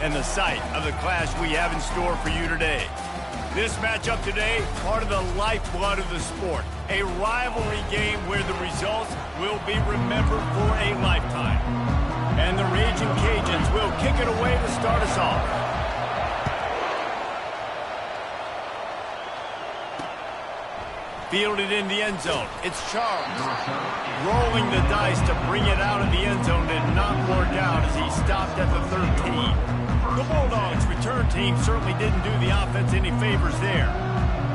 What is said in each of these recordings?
And the sight of the clash we have in store for you today. This matchup today, part of the lifeblood of the sport. A rivalry game where the results will be remembered for a lifetime. And the Raging Cajuns will kick it away to start us off. Fielded in the end zone. It's Charles. Rolling the dice to bring it out of the end zone and not work out as he stopped at the 13. The Bulldogs' return team certainly didn't do the offense any favors there.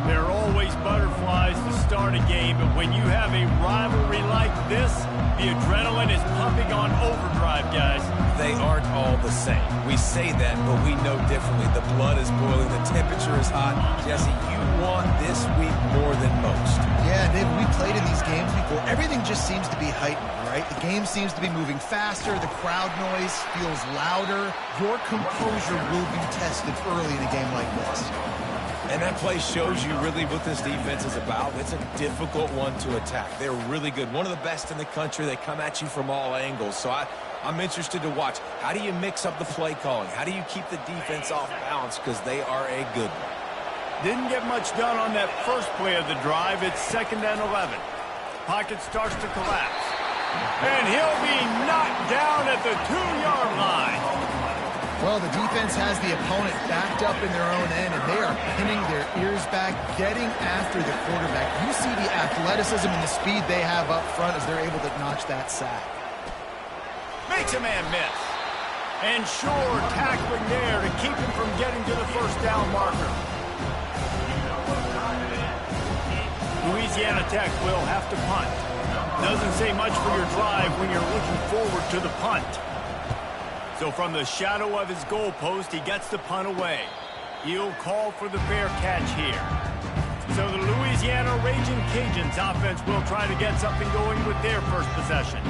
There are always butterflies to start a game, but when you have a rivalry like this, the adrenaline is pumping on overdrive, guys. They aren't all the same. We say that, but we know differently. The blood is boiling, the temperature is hot. Jesse, you want this week more than most. Yeah, David, we played in these games before. Everything just seems to be heightened, right? The game seems to be moving faster. The crowd noise feels louder. Your composure will be tested early in a game like this. And that play shows you really what this defense is about. It's a difficult one to attack. They're really good. One of the best in the country. They come at you from all angles. So I'm interested to watch. How do you mix up the play calling? How do you keep the defense off balance? Because they are a good one. Didn't get much done on that first play of the drive. It's 2nd and 11. Pocket starts to collapse. And he'll be knocked down at the 2-yard line. Well, the defense has the opponent backed up in their own end, and they are pinning their ears back, getting after the quarterback. You see the athleticism and the speed they have up front as they're able to notch that sack. Makes a man miss. And sure, tackling there to keep him from getting to the first down marker. Louisiana Tech will have to punt. Doesn't say much for your drive when you're looking forward to the punt. So from the shadow of his goalpost, he gets the punt away. He'll call for the fair catch here. So the Louisiana Raging Cajuns offense will try to get something going with their first possession.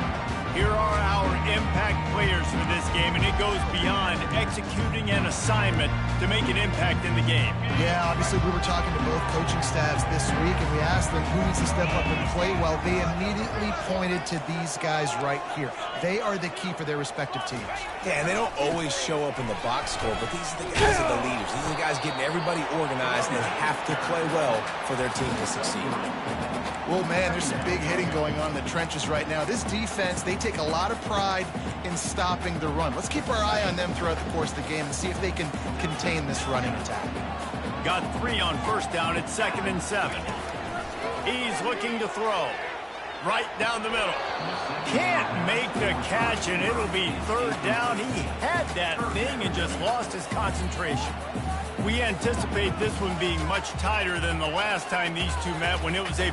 Here are our impact players for this game, and it goes beyond executing an assignment to make an impact in the game. Yeah, obviously we were talking to both coaching staffs this week, and we asked them who needs to step up and play well. They immediately pointed to these guys right here. They are the key for their respective teams. Yeah, and they don't always show up in the box score, but these are the guys that are the leaders. These are the guys getting everybody organized and have to play well for their team to succeed. Well, man, there's some big hitting going on in the trenches right now. This defense, they take a lot of pride in stopping the run. Let's keep our eye on them throughout the course of the game and see if they can contain this running attack. Got 3 on first down. It's 2nd and 7. He's looking to throw. Right down the middle. Can't make the catch, and it'll be 3rd down. He had that thing and just lost his concentration. We anticipate this one being much tighter than the last time these two met when it was a...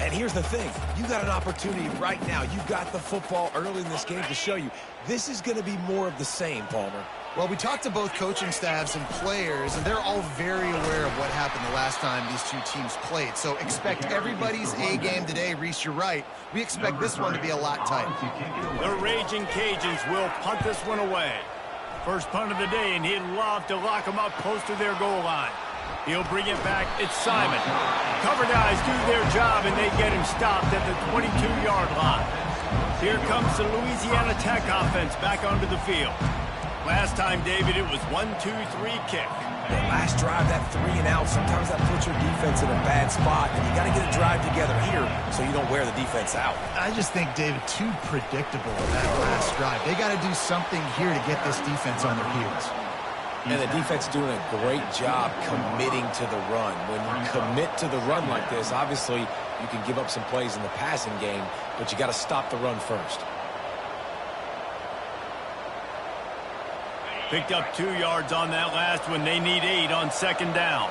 And here's the thing. You got an opportunity right now. You got the football early in this game to show you. This is going to be more of the same, Palmer. Well, we talked to both coaching staffs and players, and they're all very aware of what happened the last time these two teams played. So expect everybody's A-game today. Reese, you're right. We expect this one to be a lot tighter. The Raging Cajuns will punt this one away. First punt of the day, and he'd love to lock them up close to their goal line. He'll bring it back. It's Simon. Cover guys do their job, and they get him stopped at the 22-yard line. Here comes the Louisiana Tech offense back onto the field. Last time, David, it was 1-2-3 kick. That last drive, that 3 and out, sometimes that puts your defense in a bad spot, and you got to get a drive together here so you don't wear the defense out. I just think, David, too predictable in that last drive. They got to do something here to get this defense on their heels. And the defense doing a great job committing to the run. When you commit to the run like this, obviously you can give up some plays in the passing game, but you got to stop the run first. Picked up 2 yards on that last one. They need 8 on 2nd down.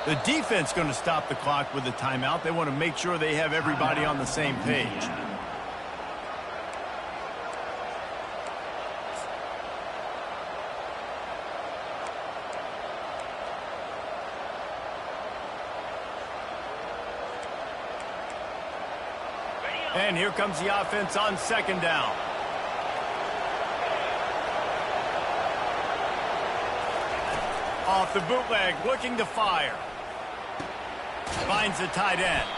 The defense going to stop the clock with a timeout. They want to make sure they have everybody on the same page. And here comes the offense on second down. Off the bootleg, looking to fire. Finds the tight end.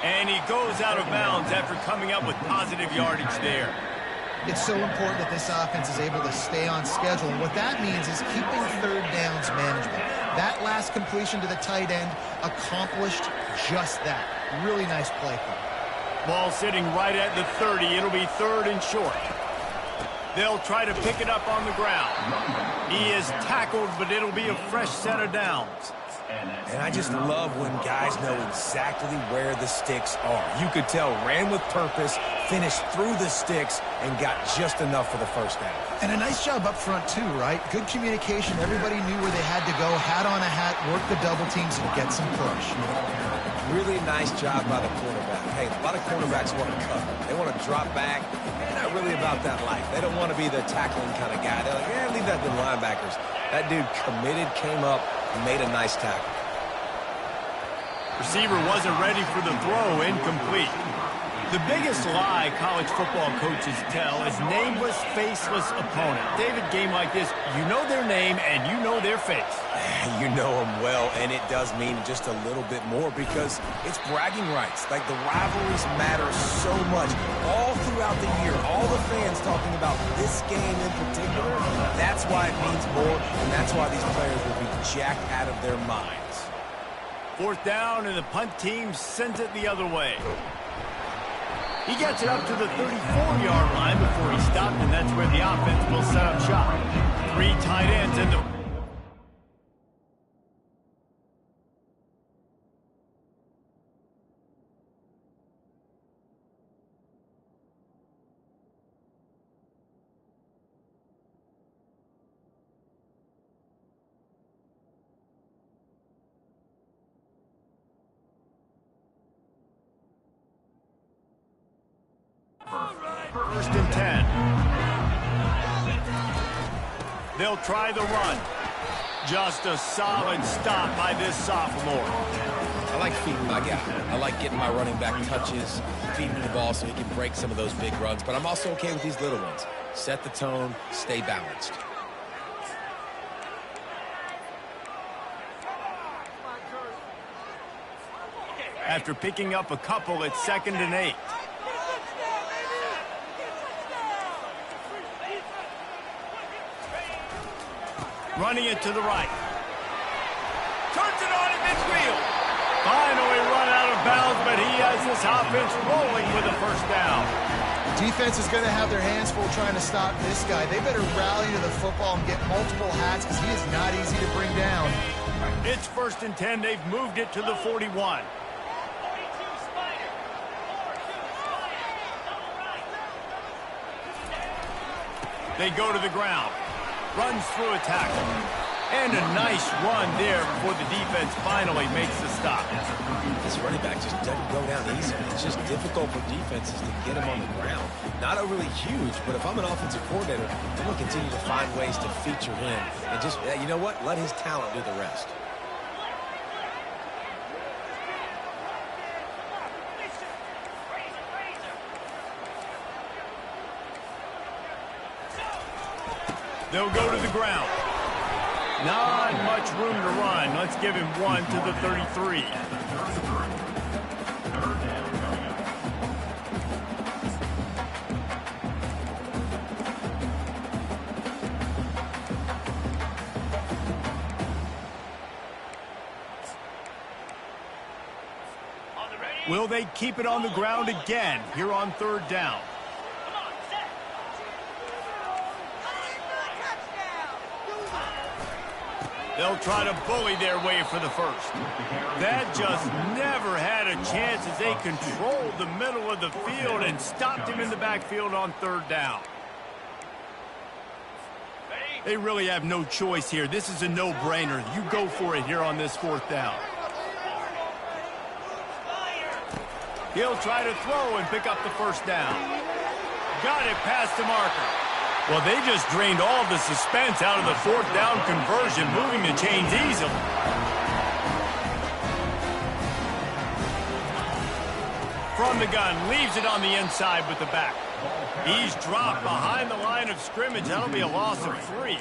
And he goes out of bounds after coming up with positive yardage there. It's so important that this offense is able to stay on schedule. And what that means is keeping third downs management. That last completion to the tight end accomplished just that. Really nice play call. Ball sitting right at the 30. It'll be third and short. They'll try to pick it up on the ground. He is tackled, but it'll be a fresh set of downs. And I just love when guys know exactly where the sticks are. You could tell ran with purpose, finished through the sticks, and got just enough for the first down. And a nice job up front, too, right? Good communication. Everybody knew where they had to go. Hat on a hat, work the double teams, and get some push. Really nice job by the cornerback. Hey, a lot of cornerbacks want to cover. They want to drop back. They're not really about that life. They don't want to be the tackling kind of guy. They're like, leave that to the linebackers. That dude committed, came up, and made a nice tackle. Receiver wasn't ready for the throw, incomplete. The biggest lie college football coaches tell is nameless, faceless opponent. David, game like this, you know their name and you know their face. You know them well, and it does mean just a little bit more because it's bragging rights. Like, the rivalries matter so much. All throughout the year, all the fans talking about this game in particular, that's why it means more, and that's why these players will be jacked out of their minds. Fourth down, and the punt team sends it the other way. He gets it up to the 34-yard line before he stopped, and that's where the offense will set up shop. 3 tight ends in the... First and 10. They'll try the run. Just a solid stop by this sophomore. I like feeding my guy. I like getting my running back touches, feeding him the ball so he can break some of those big runs. But I'm also okay with these little ones. Set the tone, stay balanced. After picking up a couple, it's 2nd and 8. Running it to the right. Turns it on at midfield. Finally run out of bounds, but he has this offense rolling with a first down. Defense is going to have their hands full trying to stop this guy. They better rally to the football and get multiple hats because he is not easy to bring down. It's 1st and 10. They've moved it to the 41. They go to the ground. Runs through a tackle. And a nice run there before the defense finally makes the stop. This running back just doesn't go down easy. It's just difficult for defenses to get him on the ground. Not overly huge, but if I'm an offensive coordinator, I'm going to continue to find ways to feature him. And just, you know what? Let his talent do the rest. They'll go to the ground. Not much room to run. Let's give him 1 to the 33. Will they keep it on the ground again here on 3rd down? They'll try to bully their way for the first. That just never had a chance as they controlled the middle of the field and stopped him in the backfield on 3rd down. They really have no choice here. This is a no-brainer. You go for it here on this 4th down. He'll try to throw and pick up the first down. Got it past the marker. Well, they just drained all the suspense out of the 4th down conversion, moving the chains easily. from the gun, leaves it on the inside with the back. He's dropped behind the line of scrimmage. That'll be a loss of 3.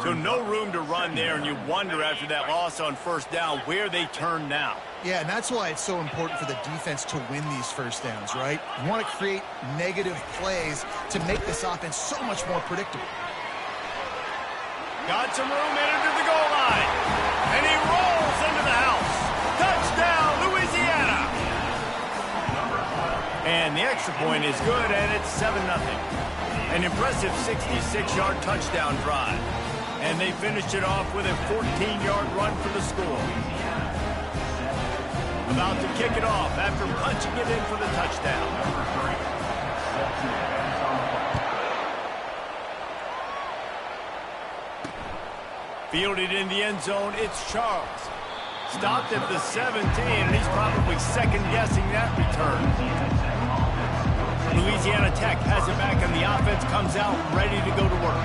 So no room to run there, and you wonder after that loss on first down where they turn now. Yeah, and that's why it's so important for the defense to win these first downs, right? You want to create negative plays to make this offense so much more predictable. Got some room headed to the goal line. And he rolls into the house. Touchdown, Louisiana. And the extra point is good, and it's 7-0. An impressive 66-yard touchdown drive. And they finished it off with a 14-yard run for the score. About to kick it off after punching it in for the touchdown. Fielded in the end zone, it's Charles. Stopped at the 17, and he's probably second-guessing that return. Louisiana Tech has it back, and the offense comes out ready to go to work.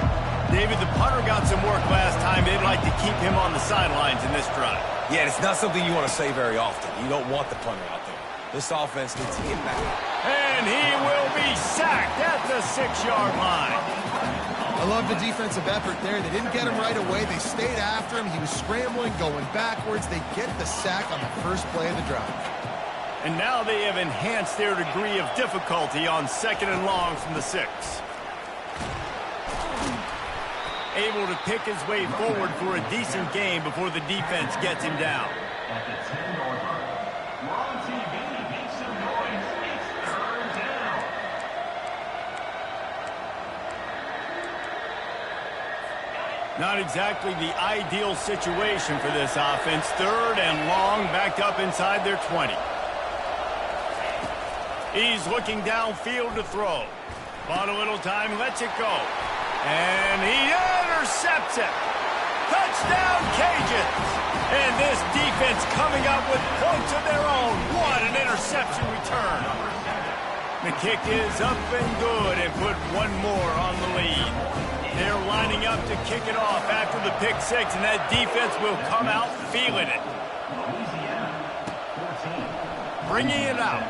David, the punter got some work last time. They'd like to keep him on the sidelines in this drive. Yeah, it's not something you want to say very often. You don't want the punter out there. This offense needs to get back. And he will be sacked at the 6-yard line. I love the defensive effort there. They didn't get him right away. They stayed after him. He was scrambling, going backwards. They get the sack on the first play of the drive. And now they have enhanced their degree of difficulty on 2nd and long from the 6. Able to pick his way forward for a decent game before the defense gets him down. Not exactly the ideal situation for this offense. 3rd and long, backed up inside their 20. He's looking downfield to throw. Bought a little time, lets it go. And he intercepts it. Touchdown, Cajuns. And this defense coming up with points of their own. What an interception return. The kick is up and good and put one more on the lead. They're lining up to kick it off after the pick 6, and that defense will come out feeling it. Bringing it out.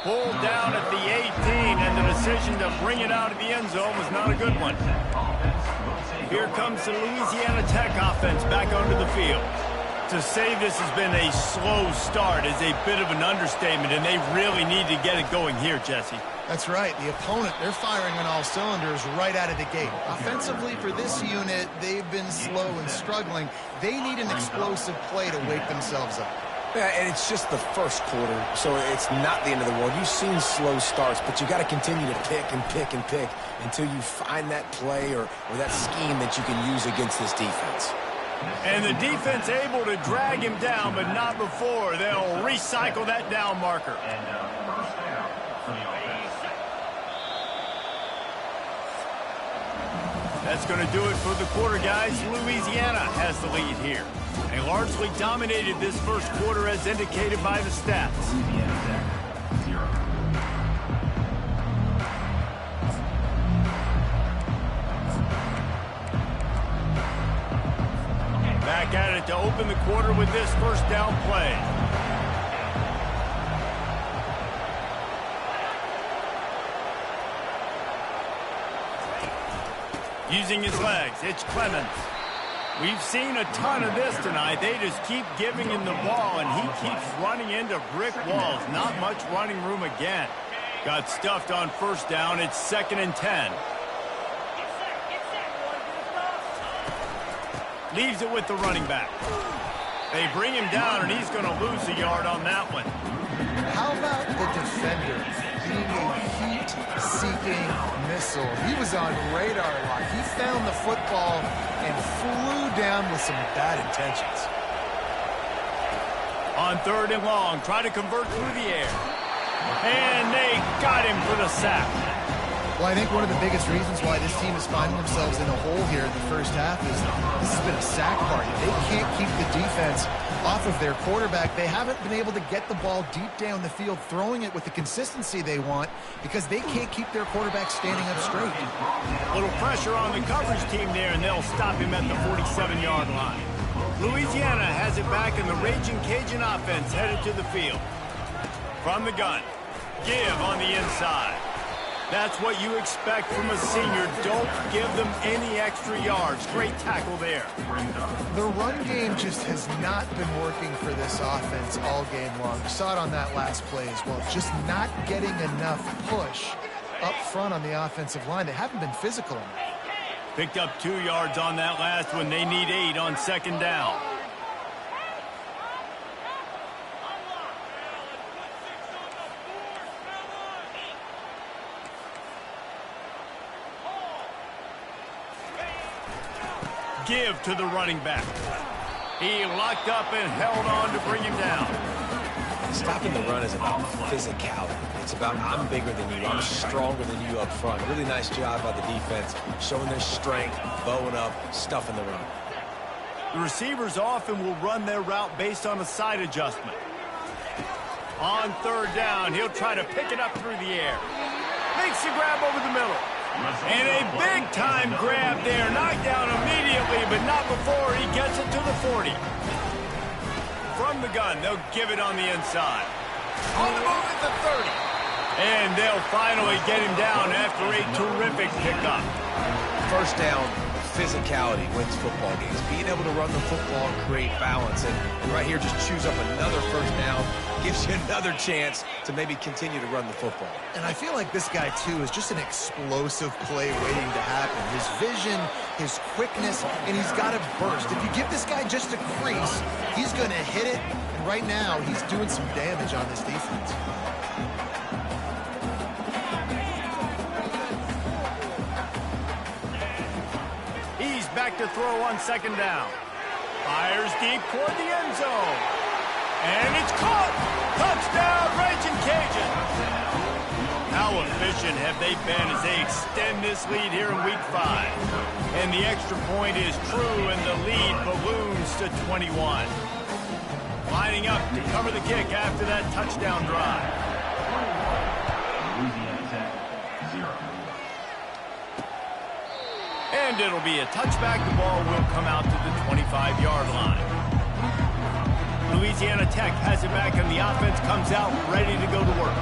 Pulled down at the 18, and the decision to bring it out of the end zone was not a good one. Here comes the Louisiana Tech offense back onto the field. To say this has been a slow start is a bit of an understatement, and they really need to get it going here, Jesse. That's right. The opponent, they're firing on all cylinders right out of the gate. Offensively, for this unit, they've been slow and struggling. They need an explosive play to wake themselves up. Yeah, and it's just the first quarter, so it's not the end of the world. You've seen slow starts, but you got to continue to pick and pick and pick until you find that play or that scheme that you can use against this defense. And the defense able to drag him down, but not before. They'll recycle that down marker. That's going to do it for the quarter, guys. Louisiana has the lead here. They largely dominated this first quarter as indicated by the stats. Back at it to open the quarter with this first down play. Using his legs, it's Clemens. We've seen a ton of this tonight. They just keep giving him the ball, and he keeps running into brick walls. Not much running room again. Got stuffed on first down. It's 2nd and 10. Leaves it with the running back. They bring him down, and he's going to lose a yard on that one. How about the defender being a heat-seeking missile? He was on radar lock. He found the football and flew down with some bad intentions. On 3rd and long, try to convert through the air. And they got him for the sack. Well, I think one of the biggest reasons why this team is finding themselves in a hole here in the first half is this has been a sack party. They can't keep the defense off of their quarterback. They haven't been able to get the ball deep down the field, throwing it with the consistency they want because they can't keep their quarterback standing up straight. A little pressure on the coverage team there, and they'll stop him at the 47-yard line. Louisiana has it back in the Raging Cajun offense headed to the field. From the gun, give on the inside. That's what you expect from a senior. Don't give them any extra yards. Great tackle there. The run game just has not been working for this offense all game long. We saw it on that last play as well. Just not getting enough push up front on the offensive line. They haven't been physical enough. Picked up 2 yards on that last one. They need 8 on second down. Give to the running back. He locked up and held on to bring him down. Stopping the run is about physicality. It's about I'm bigger than you, I'm stronger than you up front. Really nice job by the defense, showing their strength, bowing up, stuffing the run. The receivers often will run their route based on a side adjustment. On third down, he'll try to pick it up through the air. Makes the grab over the middle. And a big-time grab there. Knocked down immediately, but not before he gets it to the 40. From the gun, they'll give it on the inside. On the move at the 30. And they'll finally get him down after a terrific pickup. First down, physicality wins football games. Being able to run the football, create balance. And right here, just choose up another first down. Gives you another chance to maybe continue to run the football. And I feel like this guy, too, is just an explosive play waiting to happen. His vision, his quickness, and he's got to burst. If you give this guy just a crease, he's going to hit it. And right now, he's doing some damage on this defense. He's back to throw on second down. Fires deep toward the end zone. And it's caught! Touchdown, Raging Cajun! How efficient have they been as they extend this lead here in Week 5? And the extra point is true, and the lead balloons to 21. Lining up to cover the kick after that touchdown drive. And it'll be a touchback. The ball will come out to the 25-yard line. Louisiana Tech has it back, and the offense comes out ready to go to work.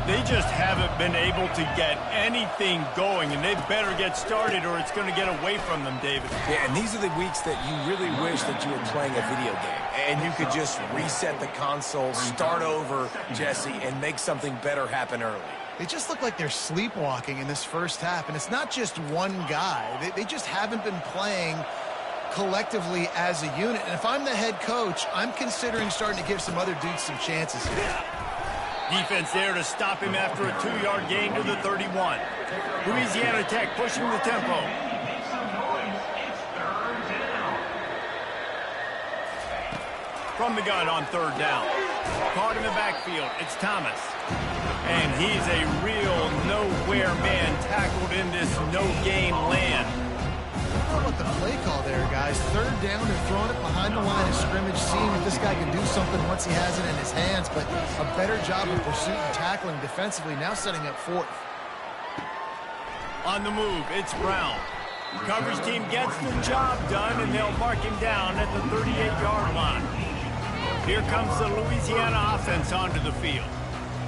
They just haven't been able to get anything going, and they better get started or it's going to get away from them, David. Yeah, and these are the weeks that you really wish that you were playing a video game, and you could just reset the console, start over, Jesse, and make something better happen early. They just look like they're sleepwalking in this first half, and it's not just one guy. They just haven't been playing collectively as a unit. And if I'm the head coach, I'm considering starting to give some other dudes some chances here. Defense there to stop him after a 2-yard gain to the 31. Louisiana Tech pushing the tempo. From the gun on third down. Caught in the backfield, it's Thomas. And he's a real nowhere man tackled in this no-gain land. How about the play call there, guys? Third down, they're throwing it behind the line of scrimmage, seeing if this guy can do something once he has it in his hands, but a better job of pursuit and tackling defensively, now setting up fourth. On the move, it's Brown. Coverage team gets the job done, and they'll mark him down at the 38-yard line. Here comes the Louisiana offense onto the field.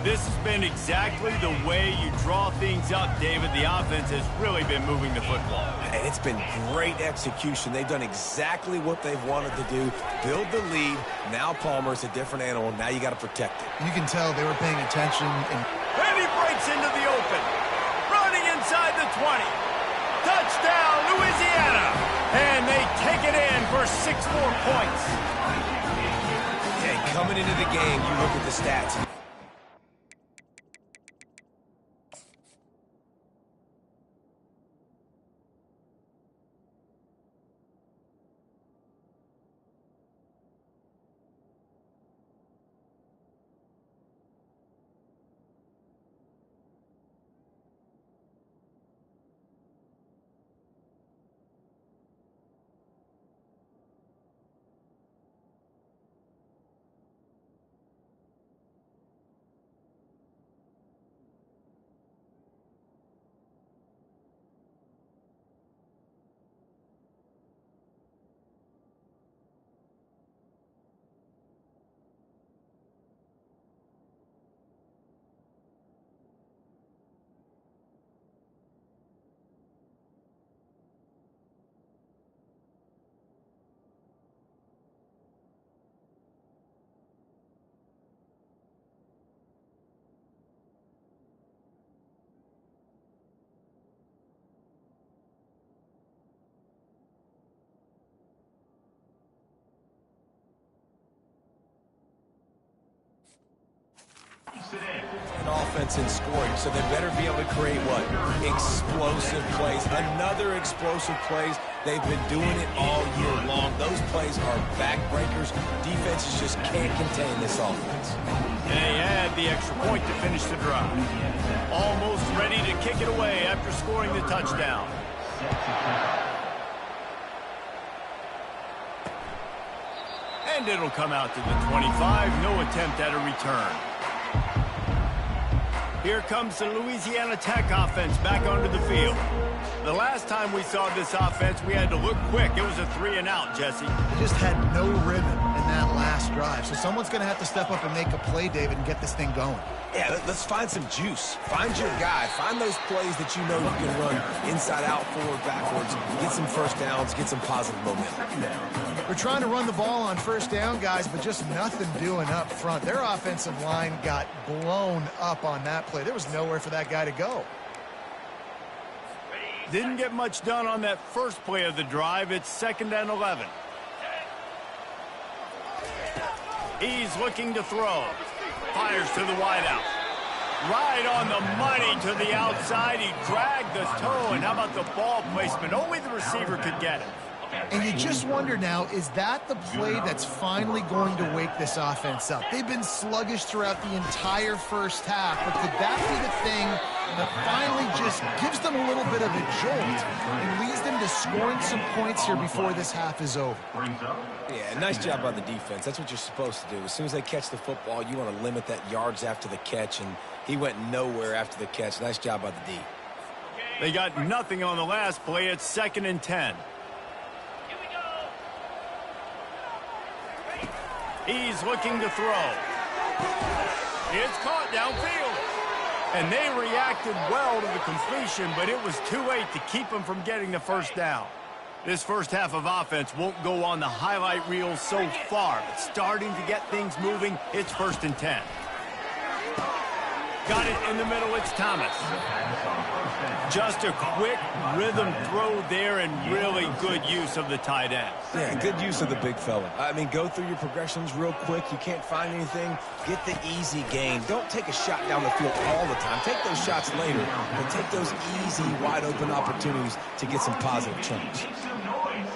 This has been exactly the way you draw things up, David. The offense has really been moving the football. And it's been great execution. They've done exactly what they've wanted to do. Build the lead. Now Palmer's a different animal. Now you got to protect it. You can tell they were paying attention. And he breaks into the open. Running inside the 20. Touchdown, Louisiana. And they take it in for 6 more points. Okay, coming into the game, you look at the stats. offense in scoring, so they better be able to create what? Explosive plays. Another explosive plays. They've been doing it all year long. Those plays are backbreakers. Defenses just can't contain this offense. And they had the extra point to finish the drive. Almost ready to kick it away after scoring the touchdown. And it'll come out to the 25. No attempt at a return. Here comes the Louisiana Tech offense back onto the field. The last time we saw this offense, we had to look quick. It was a 3-and-out, Jesse. They just had no rhythm in that last drive. So someone's going to have to step up and make a play, David, and get this thing going. Yeah, let's find some juice. Find your guy. Find those plays that you know you can run inside out, forward, backwards. Get some first downs. Get some positive momentum. We're trying to run the ball on first down, guys, but just nothing doing up front. Their offensive line got blown up on that play. There was nowhere for that guy to go. Didn't get much done on that first play of the drive. It's 2nd and 11. He's looking to throw. Fires to the wideout. Right on the money to the outside. He dragged the toe, and how about the ball placement? Only the receiver could get it. And you just wonder now, is that the play that's finally going to wake this offense up? They've been sluggish throughout the entire first half, but could that be the thing that finally just gives them a little bit of a jolt and leads them to scoring some points here before this half is over? Yeah, nice job by the defense. That's what you're supposed to do. As soon as they catch the football, you want to limit that yards after the catch, and he went nowhere after the catch. Nice job by the D. They got nothing on the last play. It's 2nd and 10. He's looking to throw. It's caught downfield. And they reacted well to the completion, but it was too late to keep them from getting the first down. This first half of offense won't go on the highlight reel so far, but starting to get things moving, it's 1st and 10. Got it in the middle, it's Thomas. Just a quick rhythm throw there and really good use of the tight end. Yeah, good use of the big fella. I mean, go through your progressions real quick. You can't find anything. Get the easy gain. Don't take a shot down the field all the time. Take those shots later, but take those easy, wide-open opportunities to get some positive chunks.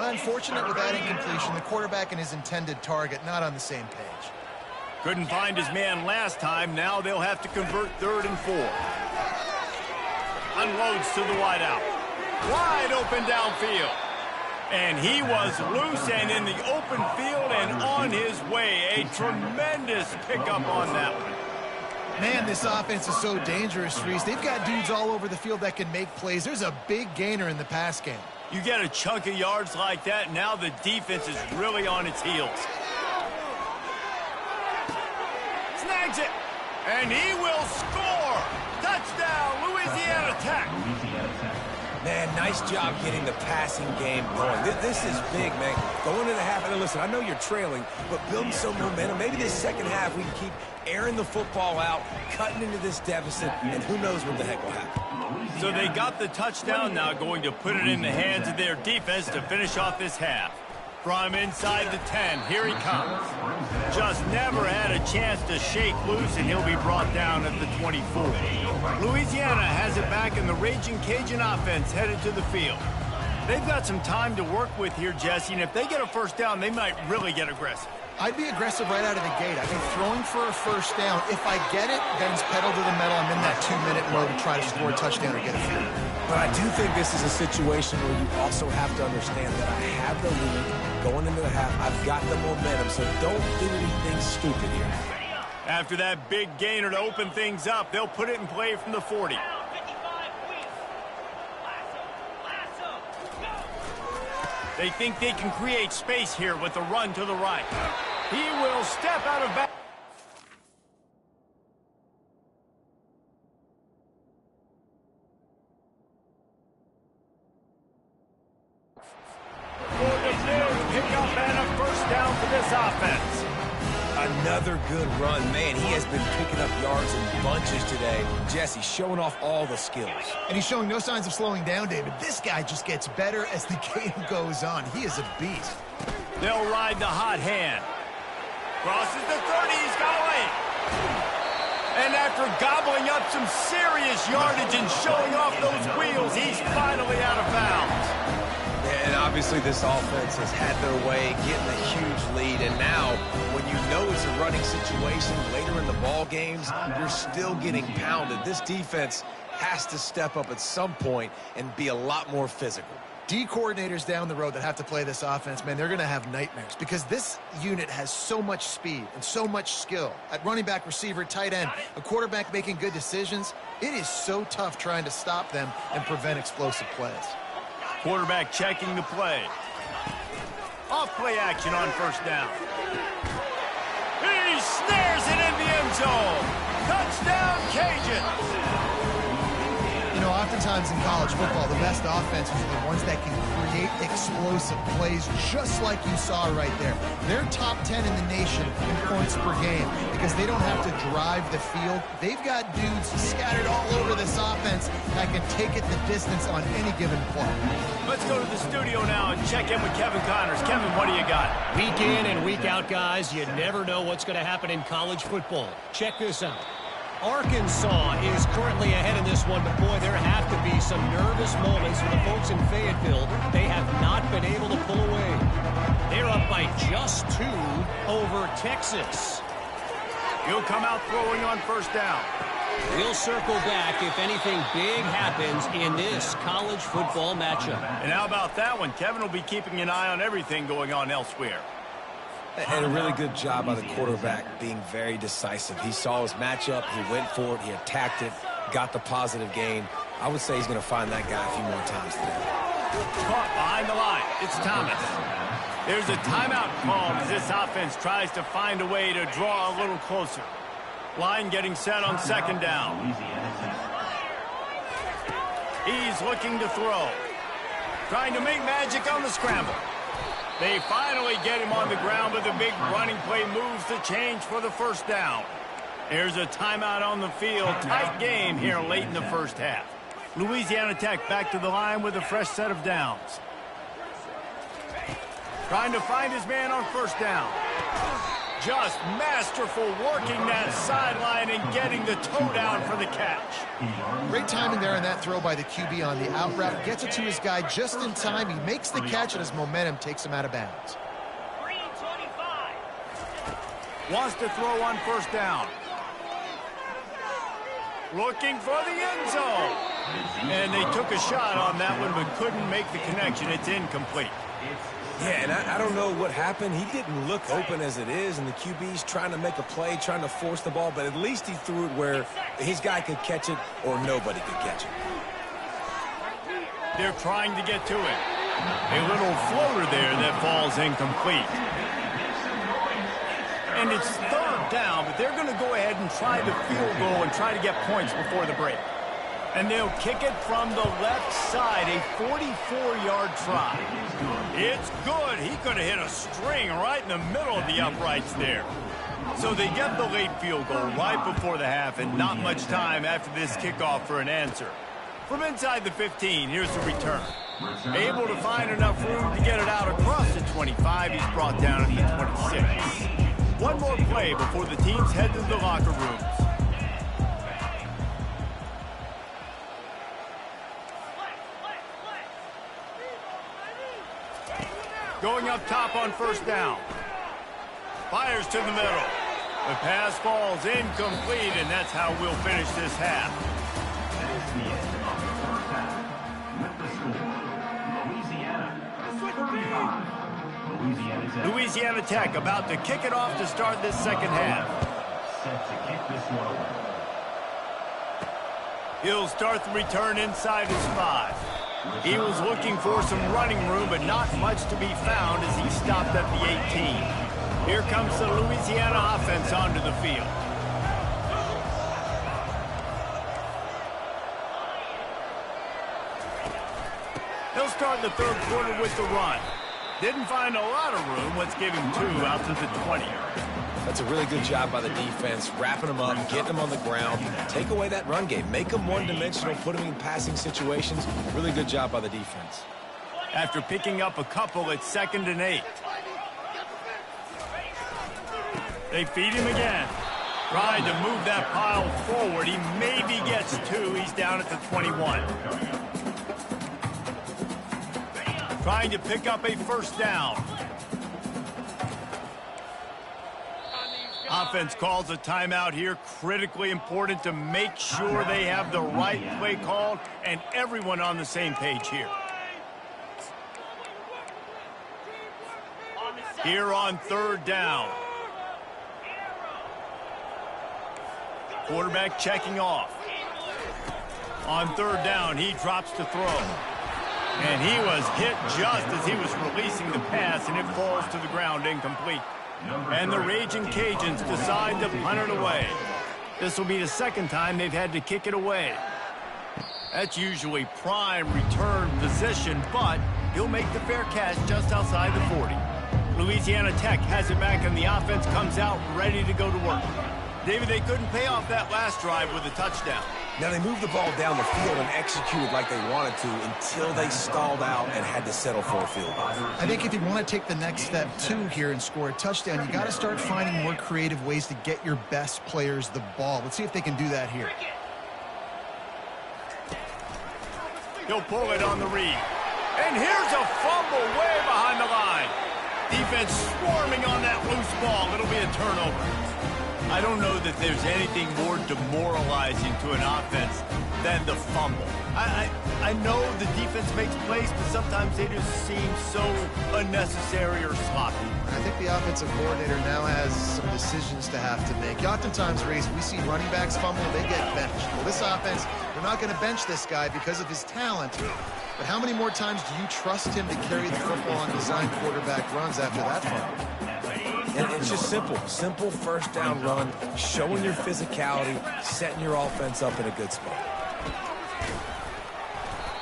Unfortunate with that incompletion, the quarterback and his intended target not on the same page. Couldn't find his man last time. Now they'll have to convert 3rd and 4. Unloads to the wideout. Wide open downfield. And he was loose and in the open field and on his way. A tremendous pickup on that one. Man, this offense is so dangerous, Reese. They've got dudes all over the field that can make plays. There's a big gainer in the pass game. You get a chunk of yards like that, now the defense is really on its heels. Snags it, and he will score. Touchdown, Louisiana Tech. Man, nice job getting the passing game going. This is big, man. Going into the half, and listen, I know you're trailing, but building some momentum. Maybe this second half we can keep airing the football out, cutting into this deficit, and who knows what the heck will happen. So they got the touchdown, now going to put it in the hands of their defense to finish off this half. From inside the 10, here he comes. Just never had a chance to shake loose, and he'll be brought down at the 24. Louisiana has it back, and the Raging Cajun offense headed to the field. They've got some time to work with here, Jesse, and if they get a first down, they might really get aggressive. I'd be aggressive right out of the gate. I'd be throwing for a first down. If I get it, then it's pedal to the metal. I'm in that 2-minute mode to try to score a touchdown or get a field. But I do think this is a situation where you also have to understand that I have the lead going into the half. I've got the momentum, so don't do anything stupid here. After that big gainer to open things up, they'll put it in play from the 40. They think they can create space here with the run to the right. He will step out of bounds. Pick up and a first down for this offense. Another good run. Man, he has been picking up yards in bunches today. Jesse showing off all the skills. And he's showing no signs of slowing down, David. This guy just gets better as the game goes on. He is a beast. They'll ride the hot hand. Crosses the 30. He's got away. And after gobbling up some serious yardage and showing off those wheels, he's finally out of bounds. And obviously this offense has had their way, getting a huge lead. And now, when you know it's a running situation later in the ball games, you're still getting pounded. This defense has to step up at some point and be a lot more physical. D coordinators down the road that have to play this offense, man, they're going to have nightmares because this unit has so much speed and so much skill. At running back, receiver, tight end, a quarterback making good decisions, it is so tough trying to stop them and prevent explosive plays. Quarterback checking the play. Off play action on first down. He snares it in the end zone. Touchdown, Cajuns. You know, oftentimes in college football, the best offenses are the ones that can create explosive plays just like you saw right there. They're top 10 in the nation in points per game because they don't have to drive the field. They've got dudes scattered all over this offense that can take it the distance on any given play. Let's go to the studio now and check in with Kevin Connors. Kevin, what do you got? Week in and week out, guys, you never know what's going to happen in college football. Check this out. Arkansas is currently ahead in this one, but boy, there have to be some nervous moments for the folks in Fayetteville. They have not been able to pull away. They're up by just 2 over Texas. He'll come out throwing on first down. We'll circle back if anything big happens in this college football matchup. And how about that one? Kevin will be keeping an eye on everything going on elsewhere. And a really good job by the quarterback being very decisive. He saw his matchup, he went for it, he attacked it, got the positive gain. I would say he's going to find that guy a few more times today. Caught behind the line. It's Thomas. There's a timeout called as this offense tries to find a way to draw a little closer. Line getting set on second down. He's looking to throw. Trying to make magic on the scramble. They finally get him on the ground, but the big running play moves the change for the first down. There's a timeout on the field. Tight game here late in the first half. Louisiana Tech back to the line with a fresh set of downs. Trying to find his man on first down. Just masterful working that sideline and getting the toe down for the catch. Great timing there on that throw by the QB on the out route. Gets it to his guy just in time. He makes the catch, and his momentum takes him out of bounds. Wants to throw on first down. Looking for the end zone. And they took a shot on that one, but couldn't make the connection. It's incomplete. Yeah, and I don't know what happened. He didn't look open as it is, and the QB's trying to make a play, trying to force the ball, but at least he threw it where his guy could catch it or nobody could catch it. They're trying to get to it. A little floater there that falls incomplete. And it's third down, but they're going to go ahead and try the field goal and try to get points before the break. And they'll kick it from the left side, a 44-yard try. It's good. He could have hit a string right in the middle of the uprights there. So they get the late field goal right before the half, and not much time after this kickoff for an answer. From inside the 15, here's the return. Able to find enough room to get it out across the 25. He's brought down at the 26. One more play before the teams head to the locker rooms. Going up top on first down. Fires to the middle. The pass falls incomplete, and that's how we'll finish this half. Louisiana Tech about to kick it off to start this second half. He'll start the return inside his 5. He was looking for some running room, but not much to be found as he stopped at the 18. Here comes the Louisiana offense onto the field. They'll start the third quarter with the run. Didn't find a lot of room. Let's give him 2 out to the 20. That's a really good job by the defense, wrapping them up, getting them on the ground, take away that run game, make them one-dimensional, put them in passing situations. Really good job by the defense. After picking up a couple, it's 2nd and 8. They feed him again. Trying to move that pile forward. He maybe gets 2. He's down at the 21. Trying to pick up a first down. Offense calls a timeout here. Critically important to make sure they have the right play called and everyone on the same page here. Here on third down. Quarterback checking off. On third down, he drops to throw. And he was hit just as he was releasing the pass, and it falls to the ground incomplete. And the Raging Cajuns decide to punt it away. This will be the second time they've had to kick it away. That's usually prime return position, but he'll make the fair catch just outside the 40. Louisiana Tech has it back, and the offense comes out ready to go to work. David, they couldn't pay off that last drive with a touchdown. Now, they moved the ball down the field and executed like they wanted to until they stalled out and had to settle for a field goal. I think if you want to take the next step, too, here and score a touchdown, you got to start finding more creative ways to get your best players the ball. Let's see if they can do that here. He'll pull it on the read. And here's a fumble way behind the line. Defense swarming on that loose ball. It'll be a turnover. I don't know that there's anything more demoralizing to an offense than the fumble. I know the defense makes plays, but sometimes they just seem so unnecessary or sloppy. I think the offensive coordinator now has some decisions to have to make. Oftentimes, Reese, we see running backs fumble, they get benched. Well, this offense, they're not going to bench this guy because of his talent. But how many more times do you trust him to carry the football on design quarterback runs after that fumble? And it's just simple first down run, showing your physicality, setting your offense up in a good spot.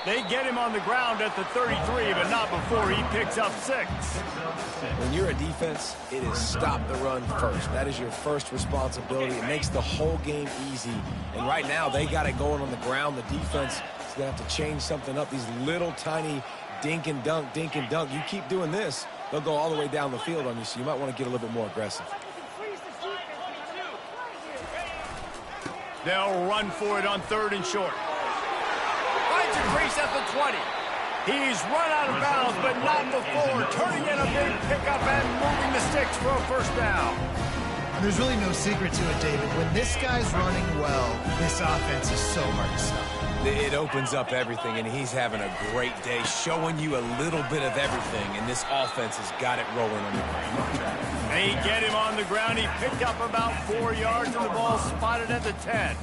They get him on the ground at the 33, but not before he picks up 6. When you're a defense, it is stop the run first. That is your first responsibility. It makes the whole game easy. And right now, they got it going on the ground. The defense is going to have to change something up. These little tiny dink and dunk, dink and dunk. You keep doing this, they'll go all the way down the field on you, so you might want to get a little bit more aggressive. They'll run for it on third and short. Finds a crease at the 20. He's run out of bounds, but not before turning in a big pickup and moving the sticks for a first down. And there's really no secret to it, David. When this guy's running well, this offense is so hard to stop. It opens up everything, and he's having a great day, showing you a little bit of everything, and this offense has got it rolling on the ground. They get him on the ground. He picked up about 4 yards, and the ball spotted at the 10.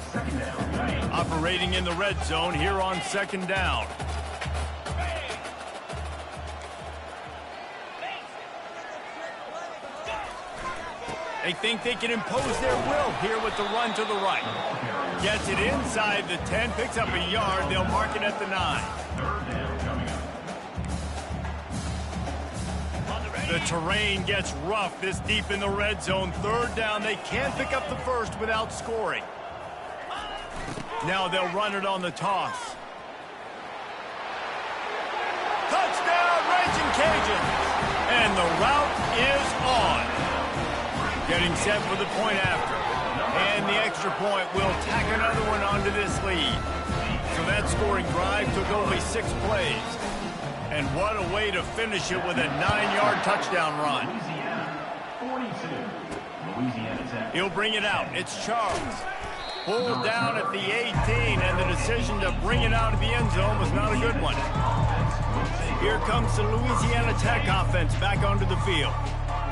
Operating in the red zone here on second down. They think they can impose their will here with the run to the right. Gets it inside the 10, picks up a yard. They'll mark it at the 9. The terrain gets rough this deep in the red zone. Third down, they can't pick up the first without scoring. Now they'll run it on the toss. Touchdown, Raging Cajuns! And the route is on. Getting set for the point after. And the extra point will tack another one onto this lead. So that scoring drive took only 6 plays. And what a way to finish it with a 9-yard touchdown run. He'll bring it out. It's Charles. Pulled down at the 18, and the decision to bring it out of the end zone was not a good one. Here comes the Louisiana Tech offense back onto the field.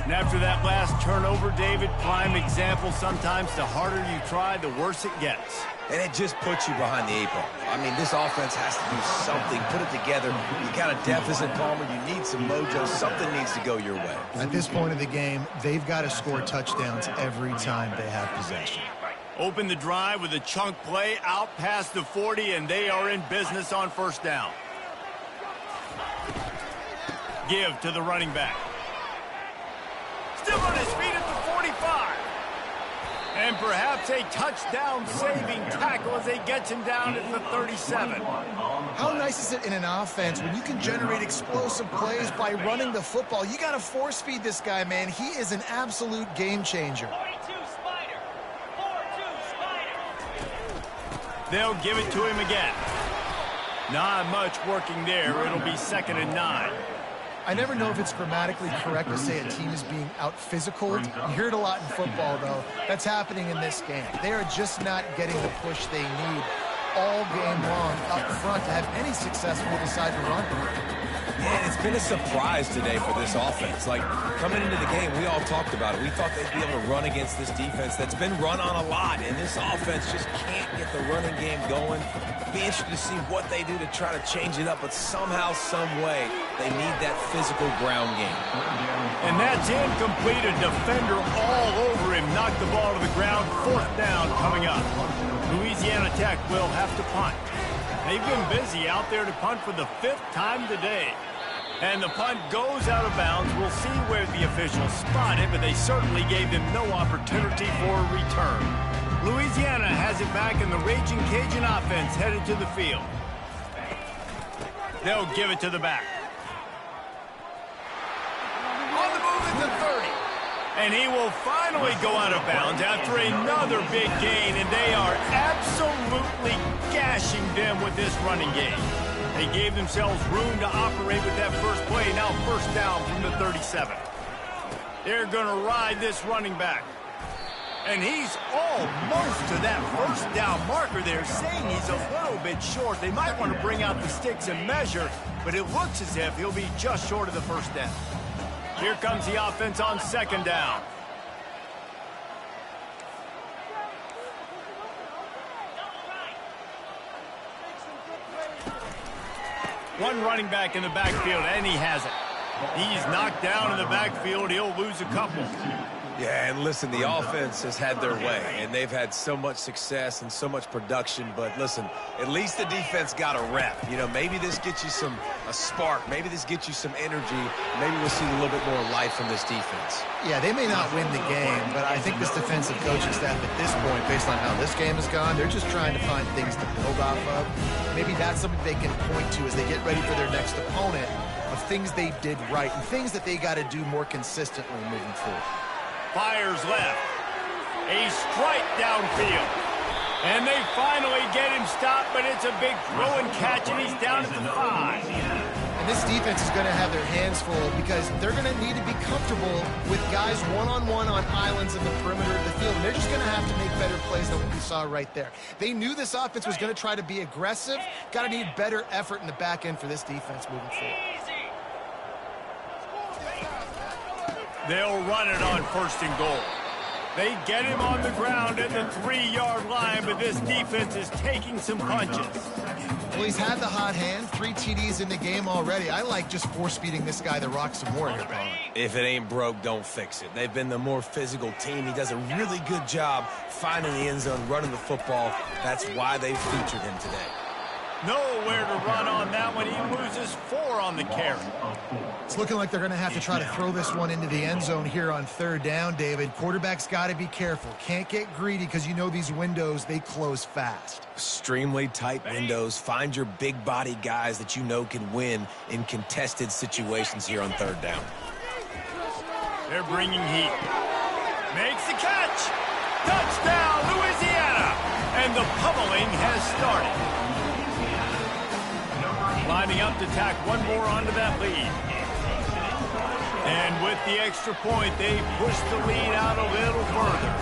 And after that last turnover, David, prime example, sometimes the harder you try, the worse it gets. And it just puts you behind the 8 ball. I mean, this offense has to do something, put it together. You got a deficit, Palmer. You need some mojo. Something needs to go your way. At this point of the game, they've got to score touchdowns every time they have possession. Open the drive with a chunk play out past the 40, and they are in business on first down. Give to the running back. Still on his feet at the 45. And perhaps a touchdown-saving tackle as they get him down at the 37. How nice is it in an offense when you can generate explosive plays by running the football? You got to force-feed this guy, man. He is an absolute game changer. They'll give it to him again. Not much working there. It'll be 2nd and 9. I never know if it's grammatically correct to say a team is being out-physicaled. You hear it a lot in football, though. That's happening in this game. They are just not getting the push they need all game long up front to have any success when they decide to run. Man, it's been a surprise today for this offense. Like, coming into the game, we all talked about it. We thought they'd be able to run against this defense that's been run on a lot, and this offense just can't get the running game going. Be interested to see what they do to try to change it up, but somehow, some way, they need that physical ground game. And that's incomplete. A defender all over him. Knocked the ball to the ground. 4th down coming up. Louisiana Tech will have to punt. They've been busy out there to punt for the 5th time today. And the punt goes out of bounds. We'll see where the officials spot it, but they certainly gave them no opportunity for a return. Louisiana has it back, and the Raging Cajun offense headed to the field. They'll give it to the back. On the move at the 30. And he will finally go out of bounds after another big gain, and they are absolutely gashing them with this running game. They gave themselves room to operate with that first play. Now 1st down from the 37. They're going to ride this running back. And he's almost to that 1st down marker there, saying he's a little bit short. They might want to bring out the sticks and measure, but it looks as if he'll be just short of the 1st down. Here comes the offense on 2nd down. One running back in the backfield, and he has it. He's knocked down in the backfield. He'll lose a couple. Yeah, and listen, the offense has had their way, and they've had so much success and so much production. But listen, at least the defense got a rep. You know, maybe this gets you a spark. Maybe this gets you some energy. Maybe we'll see a little bit more life from this defense. Yeah, they may not win the game, but I think this defensive coaching staff at this point, based on how this game has gone, they're just trying to find things to build off of. Maybe that's something they can point to as they get ready for their next opponent, of things they did right and things that they got to do more consistently moving forward. Fires left. A strike downfield. And they finally get him stopped, but it's a big throw and catch, and he's down at the 5. And this defense is going to have their hands full because they're going to need to be comfortable with guys one-on-one on islands in the perimeter of the field. And they're just going to have to make better plays than what we saw right there. They knew this offense was going to try to be aggressive. Got to need better effort in the back end for this defense moving forward. They'll run it on 1st and goal. They get him on the ground at the 3-yard line, but this defense is taking some punches. Well, he's had the hot hand, 3 TDs in the game already. I like just force-feeding this guy the rock some more here, Paul. If it ain't broke, don't fix it. They've been the more physical team. He does a really good job finding the end zone, running the football. That's why they've featured him today. Nowhere to run on that one. He loses 4 on the carry. It's looking like they're going to have to try to throw this one into the end zone here on 3rd down, David. Quarterback's got to be careful. Can't get greedy because you know these windows, they close fast. Extremely tight windows. Find your big body guys that you know can win in contested situations here on 3rd down. They're bringing heat. Makes the catch. Touchdown, Louisiana. And the pummeling has started. Lining up to tack one more onto that lead. And with the extra point, they push the lead out a little further.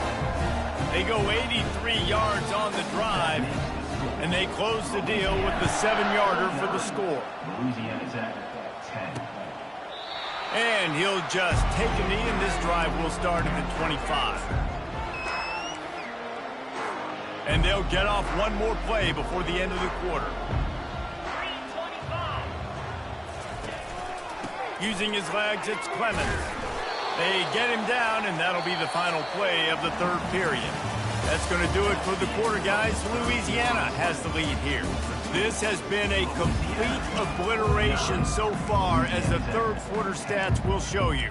They go 83 yards on the drive, and they close the deal with the 7-yarder for the score. And he'll just take a knee, and this drive will start at the 25. And they'll get off one more play before the end of the quarter. Using his legs, it's Clemens. They get him down, and that'll be the final play of the 3rd period. That's going to do it for the quarter, guys. Louisiana has the lead here. This has been a complete obliteration so far, as the 3rd quarter stats will show you.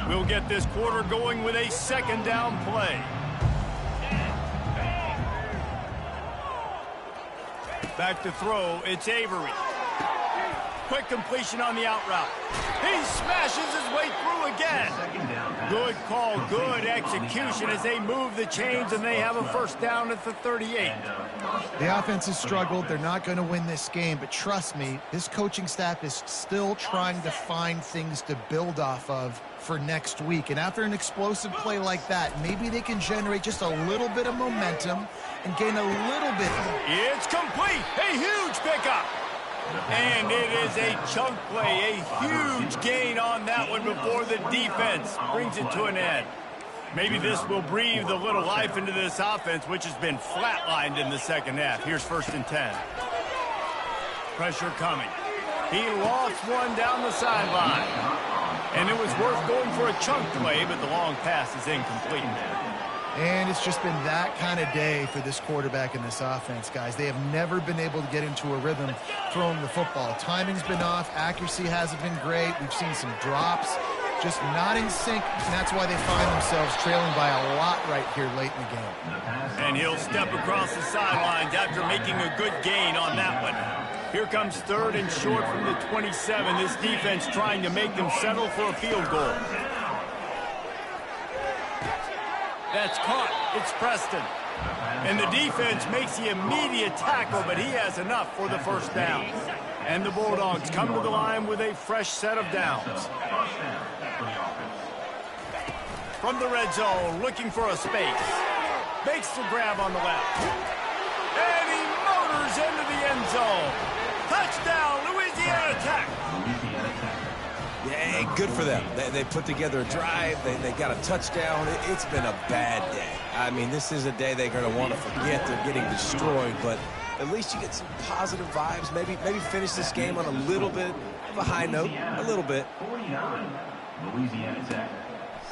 We'll get this quarter going with a 2nd down play. Back to throw, it's Avery. Quick completion on the out route. He smashes his way through again. Good call, good execution as they move the chains, and they have a first down at the 38. The offense has struggled. They're not going to win this game, but trust me, this coaching staff is still trying to find things to build off of for next week. And after an explosive play like that, maybe they can generate just a little bit of momentum and gain a little bit. It's complete. A huge pickup. And it is a chunk play, a huge gain on that one before the defense brings it to an end. Maybe this will breathe a little life into this offense, which has been flatlined in the second half. Here's 1st and 10. Pressure coming. He lost one down the sideline. And it was worth going for a chunk play, but the long pass is incomplete. And it's just been that kind of day for this quarterback and this offense, guys. They have never been able to get into a rhythm throwing the football. Timing's been off. Accuracy hasn't been great. We've seen some drops, just not in sync. And that's why they find themselves trailing by a lot right here late in the game. And he'll step across the sidelines after making a good gain on that one. Here comes 3rd and short from the 27. This defense trying to make them settle for a field goal. That's caught. It's Preston. And the defense makes the immediate tackle, but he has enough for the first down. And the Bulldogs come to the line with a fresh set of downs. From the red zone, looking for a space. Makes the grab on the left. And he motors into the end zone. Touchdown, Louisiana Tech. Yeah, good for them. They put together a drive. They got a touchdown. It's been a bad day. I mean, this is a day they're going to want to forget. They're getting destroyed, but at least you get some positive vibes. Maybe finish this game on a little bit of a high note. A little bit.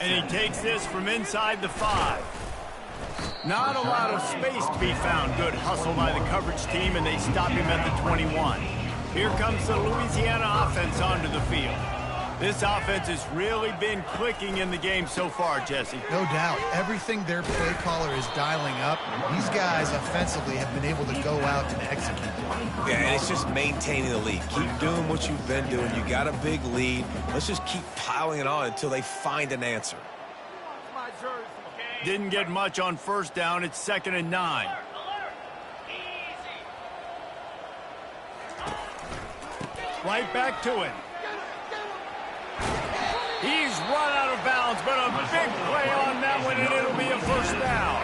And he takes this from inside the 5. Not a lot of space to be found. Good hustle by the coverage team, and they stop him at the 21. Here comes the Louisiana offense onto the field. This offense has really been clicking in the game so far, Jesse. No doubt. Everything their play caller is dialing up, these guys offensively have been able to go out and execute. Yeah, and it's just maintaining the lead. Keep doing what you've been doing. You got a big lead. Let's just keep piling it on until they find an answer. Didn't get much on first down. It's 2nd and 9. Right back to it. He's run out of bounds, but a big play on that one, and it'll be a first down.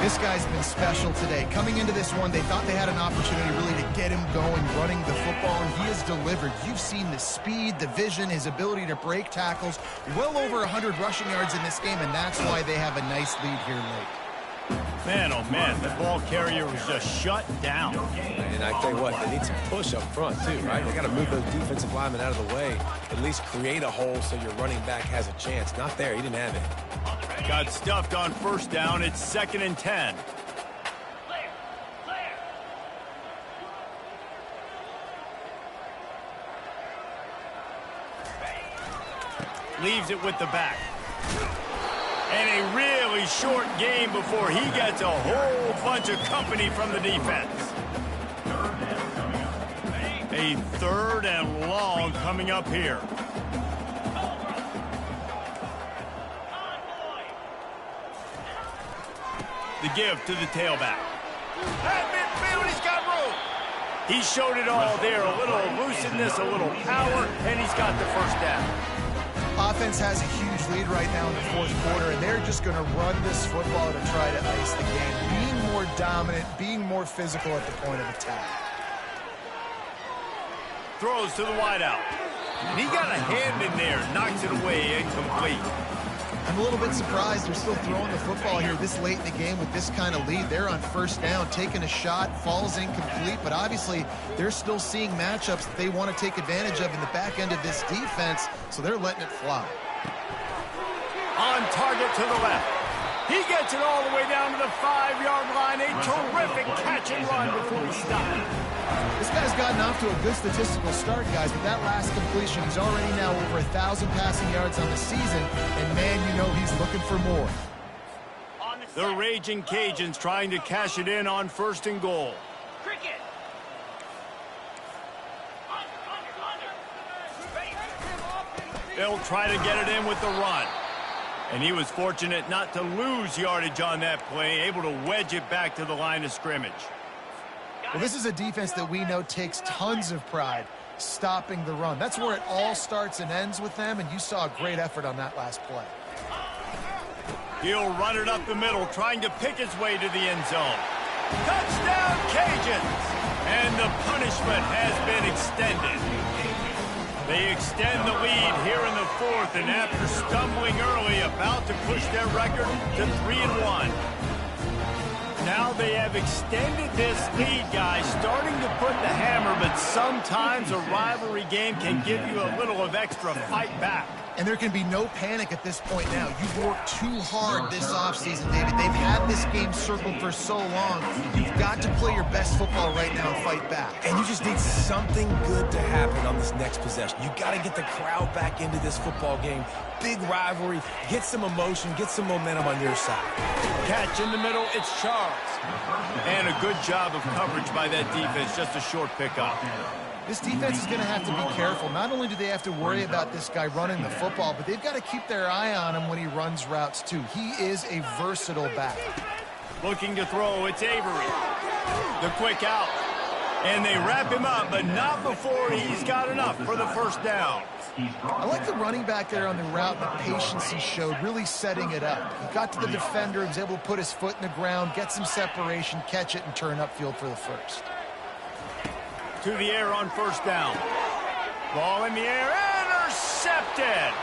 This guy's been special today. Coming into this one, they thought they had an opportunity really to get him going, running the football, and he has delivered. You've seen the speed, the vision, his ability to break tackles. Well over 100 rushing yards in this game, and that's why they have a nice lead here late. Man, oh man, the ball carrier was just shut down. And I tell you what, they need some push up front too, right? They got to move those defensive linemen out of the way, at least create a hole so your running back has a chance. Not there, he didn't have it. Got stuffed on first down. It's 2nd and 10. Leaves it with the back. And a really short game before he gets a whole bunch of company from the defense. A 3rd and long coming up here. The give to the tailback. At midfield, he's got room. He showed it all there. A little elusiveness, a little power, and he's got the first down. Offense has a huge lead right now in the 4th quarter, and they're just going to run this football to try to ice the game. Being more dominant, being more physical at the point of attack. Throws to the wideout. He got a hand in there, knocks it away, incomplete. I'm a little bit surprised they're still throwing the football here this late in the game with this kind of lead. They're on first down, taking a shot, falls incomplete, but obviously they're still seeing matchups that they want to take advantage of in the back end of this defense, so they're letting it fly. On target to the left. He gets it all the way down to the 5-yard line. A terrific catch and run before he stopped. This guy's gotten off to a good statistical start, guys, but that last completion, he's already now over 1,000 passing yards on the season, and man, you know he's looking for more. The Raging Cajuns trying to cash it in on 1st and goal. They'll try to get it in with the run. And he was fortunate not to lose yardage on that play, able to wedge it back to the line of scrimmage. Well, this is a defense that we know takes tons of pride stopping the run. That's where it all starts and ends with them, and you saw a great effort on that last play. He'll run it up the middle, trying to pick his way to the end zone. Touchdown, Cajuns! And the punishment has been extended. They extend the lead here in the fourth, and after stumbling early, about to push their record to 3-1. Now they have extended this lead, guys, starting to put the hammer, but sometimes a rivalry game can give you a little of extra fight back. And there can be no panic at this point now. You've worked too hard this offseason, David. They've had this game circled for so long. You've got to play your best football right now and fight back. And you just need something good to happen on this next possession. You got to get the crowd back into this football game. Big rivalry. Get some emotion. Get some momentum on your side. Catch in the middle. It's Charles. And a good job of coverage by that defense. Just a short pickup. This defense is going to have to be careful. Not only do they have to worry about this guy running the football, but they've got to keep their eye on him when he runs routes, too. He is a versatile back. Looking to throw, it's Avery. The quick out. And they wrap him up, but not before he's got enough for the first down. I like the running back there on the route, the patience he showed, really setting it up. He got to the defender, was able to put his foot in the ground, get some separation, catch it, and turn upfield for the first. To the air on first down. Ball in the air, intercepted.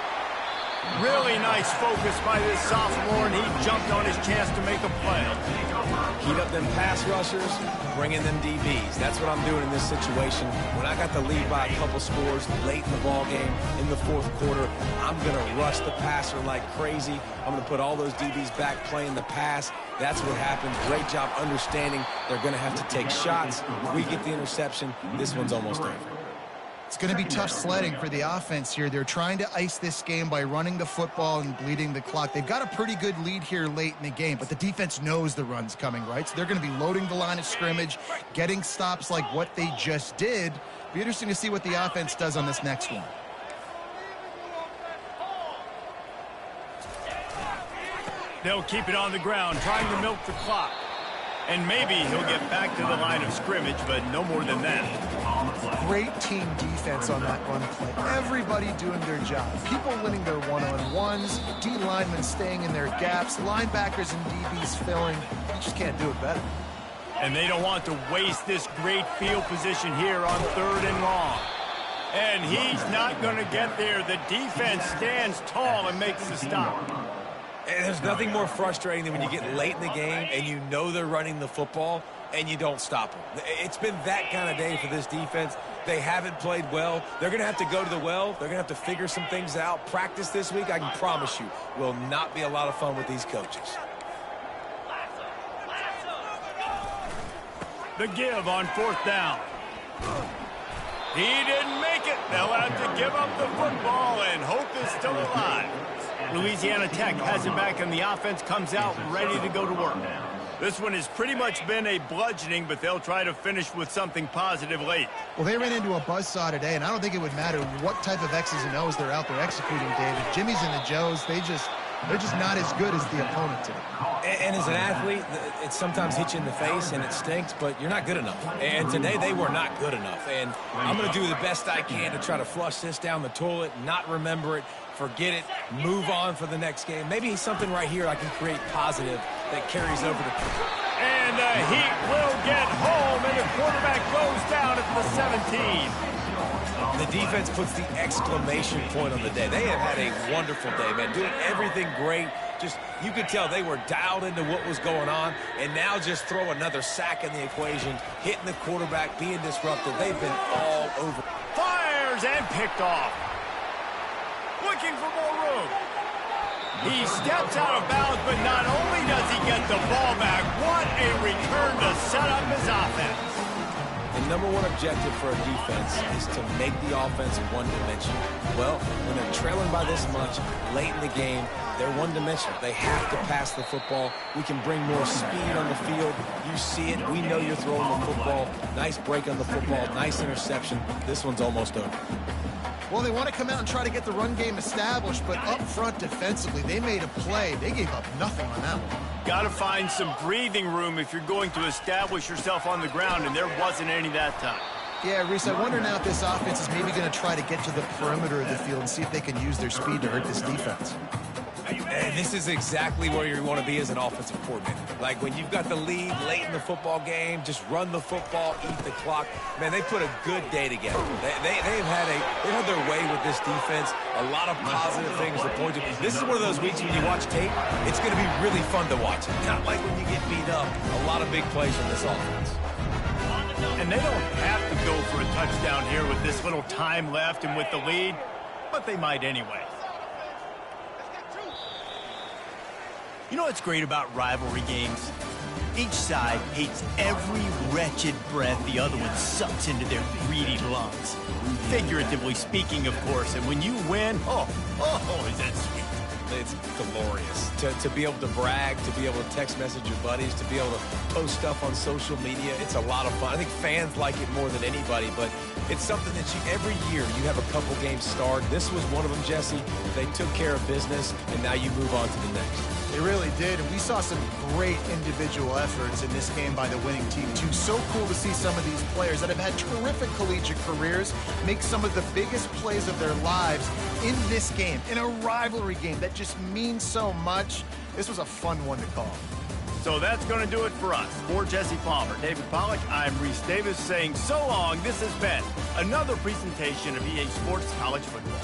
Really nice focus by this sophomore, and he jumped on his chance to make a play. Heat up them pass rushers, bring in them DBs. That's what I'm doing in this situation. When I got the lead by a couple scores late in the ball game, in the fourth quarter, I'm going to rush the passer like crazy. I'm going to put all those DBs back playing the pass. That's what happened. Great job understanding they're going to have to take shots. We get the interception. This one's almost over. It's going to be tough sledding for the offense here. They're trying to ice this game by running the football and bleeding the clock. They've got a pretty good lead here late in the game, but the defense knows the run's coming, right? So they're going to be loading the line of scrimmage, getting stops like what they just did. Be interesting to see what the offense does on this next one. They'll keep it on the ground, trying to milk the clock. And maybe he'll get back to the line of scrimmage, but no more than that. Great team defense on that run play. Everybody doing their job. People winning their one-on-ones, D linemen staying in their gaps, linebackers and DBs filling. You just can't do it better. And they don't want to waste this great field position here on 3rd and long. And he's not going to get there. The defense stands tall and makes the stop. And there's nothing more frustrating than when you get late in the game and you know they're running the football and you don't stop them. It's been that kind of day for this defense. They haven't played well. They're going to have to go to the well. They're going to have to figure some things out. Practice this week, I can promise you, will not be a lot of fun with these coaches. The give on 4th down. He didn't make it. They'll have to give up the football, and hope is still alive. Louisiana Tech has it back, and the offense comes out ready to go to work. This one has pretty much been a bludgeoning, but they'll try to finish with something positive late. Well, they ran into a buzzsaw today, and I don't think it would matter what type of X's and O's they're out there executing, David. Jimmy's and the Joes, they're just not as good as the opponent today. And as an athlete, it sometimes hits you in the face and it stinks, but you're not good enough. And today they were not good enough. And I'm going to do the best I can to try to flush this down the toilet, not remember it, forget it, move on for the next game. Maybe something right here I can create positive that carries over to... And the Heat will get home, and the quarterback goes down at the 17. The defense puts the exclamation point on the day. They have had a wonderful day, man, doing everything great. Just, you could tell they were dialed into what was going on, and now just throw another sack in the equation, hitting the quarterback, being disruptive. They've been all over. Fires and picked off. Looking for more room. He steps out of bounds, but not only does he get the ball back, what a return to set up his offense. The number one objective for a defense is to make the offense one-dimensional. Well, when they're trailing by this much late in the game, they're one-dimensional. They have to pass the football. We can bring more speed on the field. You see it. We know you're throwing the football. Nice break on the football. Nice interception. This one's almost over. Well, they want to come out and try to get the run game established, but up front defensively, they made a play. They gave up nothing on that one. Got to find some breathing room if you're going to establish yourself on the ground, and there wasn't any that time. Yeah, Reese, I wonder now if this offense is maybe going to try to get to the perimeter of the field and see if they can use their speed to hurt this defense. And this is exactly where you want to be as an offensive coordinator. Like when you've got the lead late in the football game, just run the football, eat the clock. Man, they put a good day together. They've had their way with this defense. A lot of positive things to point to. This is one of those weeks when you watch tape, it's going to be really fun to watch. Not like when you get beat up. A lot of big plays from this offense. And they don't have to go for a touchdown here with this little time left and with the lead, but they might anyway. You know what's great about rivalry games? Each side hates every wretched breath the other one sucks into their greedy lungs. Figuratively speaking, of course, and when you win, oh, is that sweet. It's glorious to be able to brag, to be able to text message your buddies, to be able to post stuff on social media. It's a lot of fun. I think fans like it more than anybody, but it's something that every year you have a couple games start. This was one of them, Jesse. They took care of business, and now you move on to the next. They really did, and we saw some great individual efforts in this game by the winning team, too. So cool to see some of these players that have had terrific collegiate careers make some of the biggest plays of their lives in this game, in a rivalry game that just means so much. This was a fun one to call. So that's going to do it for us. For Jesse Palmer, David Pollack, I'm Reese Davis saying so long. This has been another presentation of EA Sports College Football.